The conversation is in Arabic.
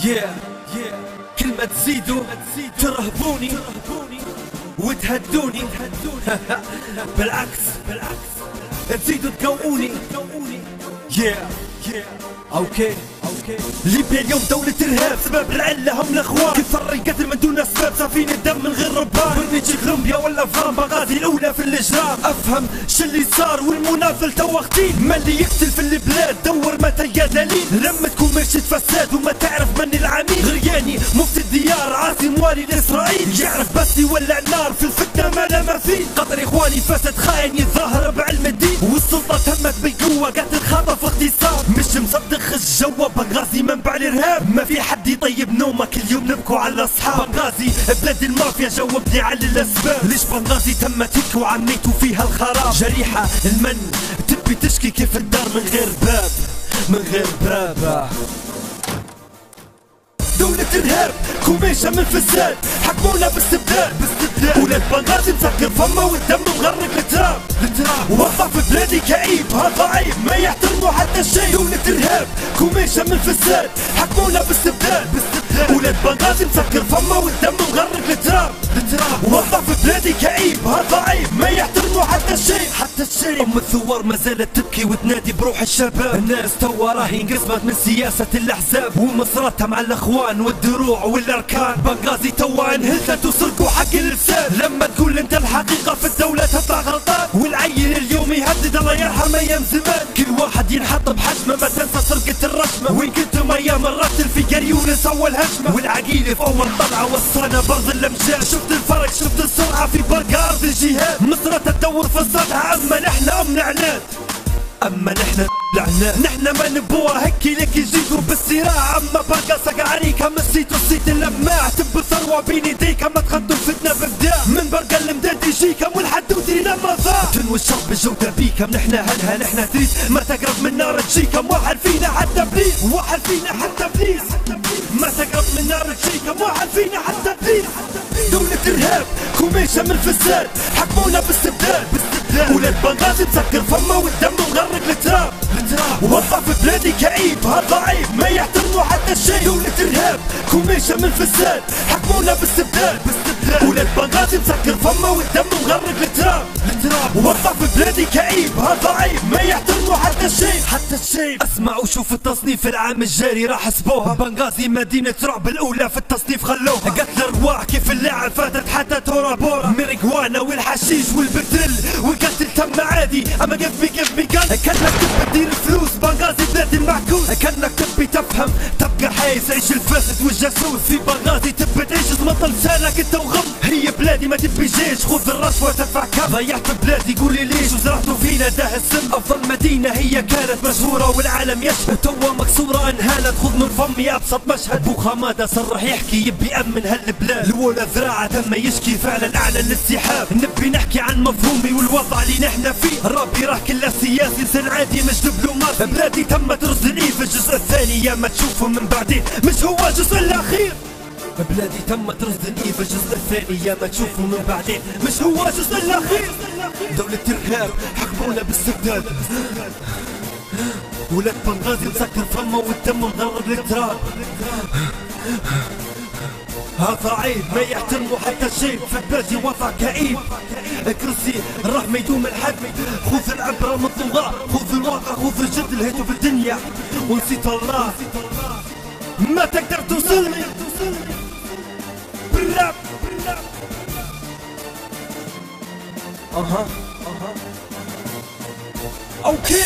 يا كل ما تزيدوا ترهبوني وتهدوني بالعكس تزيدوا تقووني. اوكي ليبيا اليوم دولة ارهاب، سبب العلة هم الاخوان، كثر القتل من دون اسباب، سفينة دم من غير ربان، برنيتش كولومبيا ولا فرن، بغازي الاولى في الاجرام. افهم شلي صار والمناضل توا اختين، ما اللي يقتل في البلاد دور متى يا دليل، لما تكون مرشد فساد وما تعرف من العميل. غرياني مفتي الديار عاصم والي لاسرائيل، يعرف بس يولع نار في الفتنة ما لا مثيل. قطر اخواني فسد خاين يتظاهر بعلم الدين، والسلطة تمت بالقوة قتل خطف اغتصاب، مش مصدق خش جوا بنغازي منبع الارهاب، ما في حد يطيب نومك اليوم نبكوا على الاصحاب. بنغازي بلاد المافيا جاوبني على الاسباب، ليش بنغازي تمت هيك وعميتوا فيها الخراب. جريحة المن تبي تشكي كيف الدار من غير باب دولة ارهاب كوميشة من فساد، حكمونا باستبداد ولاد بنغازي مسكر فمه والدم مغرق التراب، وضع في بلادي كئيب هذا عيب ما يحترموا حتى الشيء. دولة ارهاب كوميشة من فساد، حكمونا باستبداد ولاد بنغازي مسكر فمه والدم مغرق التراب، وضع في بلادي كئيب هذا عيب ما يحترموا حتى الشيء. ام الثوار ما زالت تبكي وتنادي بروح الشباب، الناس توا راهي انقسمت من سياسة الاحزاب، ومصراتها مع الاخوان والدروع والاركان. بنغازي توا انهزت وسرقوا حق اللسان، لما تقول انت الحقيقة في الدولة تطلع غلطان، والعيل اليوم يهدد الله يرحم ايام زمان. كل واحد ينحط بحجمه ما تنسى سرقة الرشمة، وين كنتم ايام الرتل في قريونس اول هجمة، والعقيل في اول طلعة وصانا برض الامجاد. شفت الفرق شفت السرعة في برقة ارض الجهاد، مصراتها تدور في الصدها، اما نحن امن عناد، اما نحن لعنات. نحن ما نبوها هكي لك جيتوا بالصراع، اما برقة سقعريكا مسيتوا الصيت اللماع، تب ثروة بين يديكا ما تخدوا فتنة ببداع، من برقة المداد يجيكم والحدوتي لما ضاع. تنوي الشرب الجودة بيكم نحن هلها نحن تريد، ما تقرب من نار تجيكم واحد فينا حتى ابليس، واحد فينا حتى ابليس، ما تقرب من نار تجيكم واحد فينا حتى ابليس. دولة ارهاب كوميشة من فساد، حكمونا باستبداد ولاد بنغازي مسكر فمه والدم مغرق التراب، وضع في بلادي كئيب هذا عيب ما يحترموا حتى الشيء. دولة ارهاب كوميشة من فساد، حكمونا باستبداد ولاد بنغازي مسكر فمه والدم مغرق التراب، وضع في بلادي كئيب هذا عيب ما يحترموا حتى الشيء. اسمع وشوف التصنيف العام الجاري راح حسبوها، بنغازي مدينة رعب الاولى في التصنيف خلوها، قتل ارواح كيف اللعب فاتت حتى تورا بورا، ميريجوانا والحشيش والبترل والقتل تم عادي، اما كيف بقال كانك تبي تدير فلوس. بنغازي بلاد المعكوس كانك تبي تفهم تبقى حايس، عيش الفاسد والجاسوس في بنغازي تبي تعيش تمط لسانك انت وغم. هي بلادي ما تبي جيش خذ الرشوة تدفع كم، ضيعت بلادي قولي ليش وزرعتوا فينا داه السم. افضل مدينة هي كانت مشهورة والعالم يشهد، توا مكسورة انهالت خذ من فمي ابسط مشهد. بو خمادة صرح يحكي يبي امن هالبلاد، الاولى ذراعة تم يشكي فعلا اعلن الانسحاب. نبي نحكي عن مفهومي والوضع اللي نحن فيه، ربي راه كله سياسي انسان عادي مش دبلوماسي. بلادي تم ترز في الجزء الثاني يا ما تشوفه من بعدين مش هو الجزء الاخير. بلادي تم ترصدني في الجزء الثاني يا ما تشوفوا من بعدين مش هو الجزء الاخير. دولة ارهاب حكمونا باستبداد ولاد بنغازي مسكر فمه والدم مغرق التراب، هذا عيب ما يحترموا حتى الشيء. في بلادي وضع كئيب كرسي راه ما يدوم الحد، خذ العبرة من الطغاة خذ الواقع خذ الجد لهيتو في الدنيا ونسيت الله ما تقدر توصلني بالراب. اوكي